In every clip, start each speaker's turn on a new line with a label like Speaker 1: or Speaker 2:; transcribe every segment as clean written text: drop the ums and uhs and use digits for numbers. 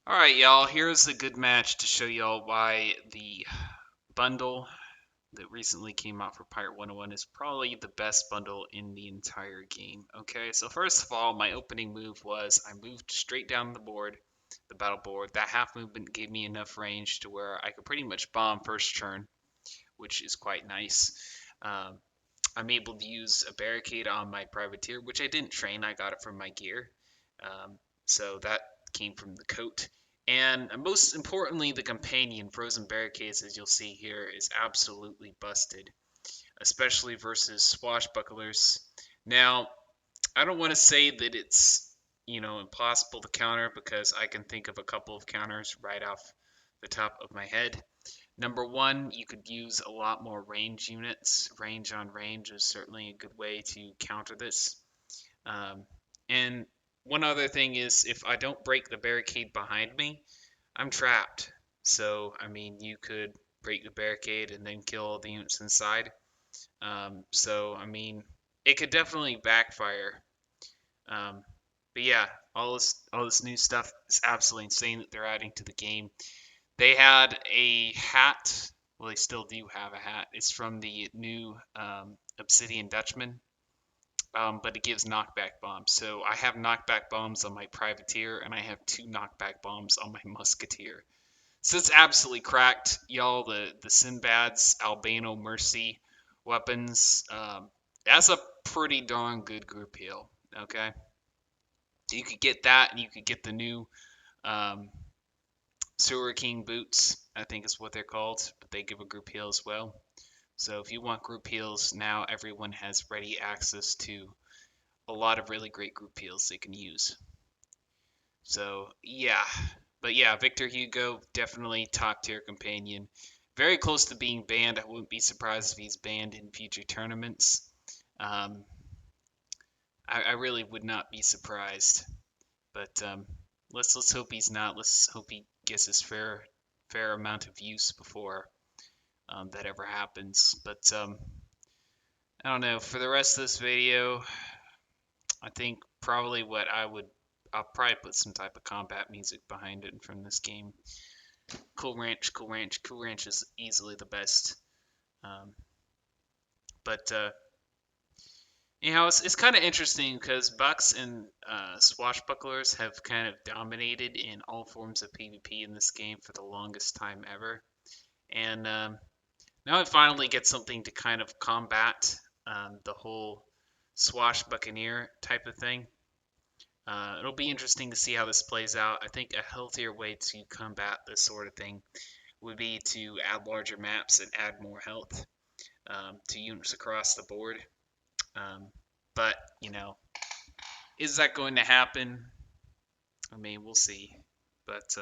Speaker 1: Alright, y'all, here's a good match to show y'all why the bundle that recently came out for Pirate 101 is probably the best bundle in the entire game. Okay, so first of all, my opening move was I moved straight down the board, the battle board. That half movement gave me enough range to where I could pretty much bomb first turn, which is quite nice. Um, I'm able to use a barricade on my privateer, which I didn't train, I got it from my gear. So that came from the coat. And most importantly, the companion, Frozen Barricades, as you'll see here, is absolutely busted, especially versus swashbucklers. Now, I don't want to say that it's, impossible to counter because I can think of a couple of counters right off the top of my head. Number one, you could use a lot more range units. Range on range is certainly a good way to counter this. And one other thing is if I don't break the barricade behind me, I'm trapped. So, I mean, you could break the barricade and then kill all the units inside. So, I mean, it could definitely backfire. But yeah, all this new stuff is absolutely insane that they're adding to the game. They had a hat. Well, they still do have a hat. It's from the new Obsidian Dutchman, but it gives knockback bombs. So I have knockback bombs on my privateer, and I have 2 knockback bombs on my musketeer. So it's absolutely cracked, y'all. The Sinbad's Albano Mercy weapons. That's a pretty darn good group heal. Okay, you could get that, and you could get the new Sewer King boots. I think is what they're called, but they give a group heal as well. So if you want group heals, now everyone has ready access to a lot of really great group heals they can use. So yeah, but yeah, Victor Hugo, definitely top tier companion. Very close to being banned. I wouldn't be surprised if he's banned in future tournaments. I really would not be surprised. But let's hope he's not. Let's hope he gets his fair amount of use before that ever happens. But I don't know. For the rest of this video, I think probably I'll probably put some type of combat music behind it from this game. Cool Ranch, Cool Ranch, Cool Ranch is easily the best. But it's kind of interesting because Bucks and Swashbucklers have kind of dominated in all forms of PvP in this game for the longest time ever. And now I finally get something to kind of combat the whole Swashbuccaneer type of thing. It'll be interesting to see how this plays out. I think a healthier way to combat this sort of thing would be to add larger maps and add more health to units across the board. But, is that going to happen? I mean, we'll see. But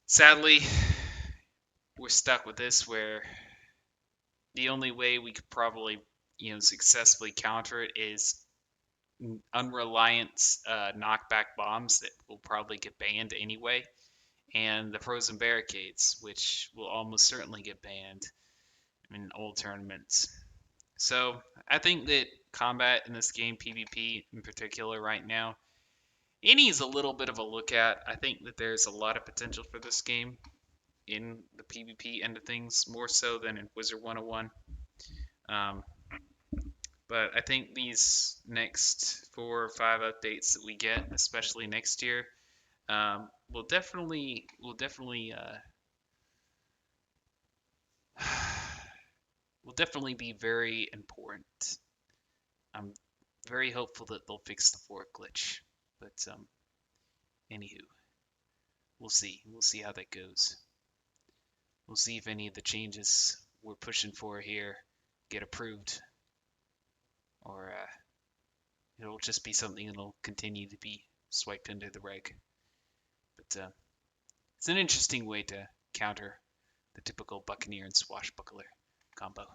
Speaker 1: sadly, we're stuck with this where the only way we could probably, successfully counter it is unreliant knockback bombs that will probably get banned anyway, and the Frozen Barricades, which will almost certainly get banned in old tournaments. So I think that combat in this game, PvP in particular right now, it needs a little bit of a look at. I think that there's a lot of potential for this game in the PvP end of things, more so than in Wizard 101. But I think these next 4 or 5 updates that we get, especially next year, will definitely be very important. I'm very hopeful that they'll fix the fork glitch. But anywho, we'll see. We'll see how that goes. We'll see if any of the changes we're pushing for here get approved, or it'll just be something that'll continue to be swiped under the rug. But it's an interesting way to counter the typical Buccaneer and Swashbuckler combo.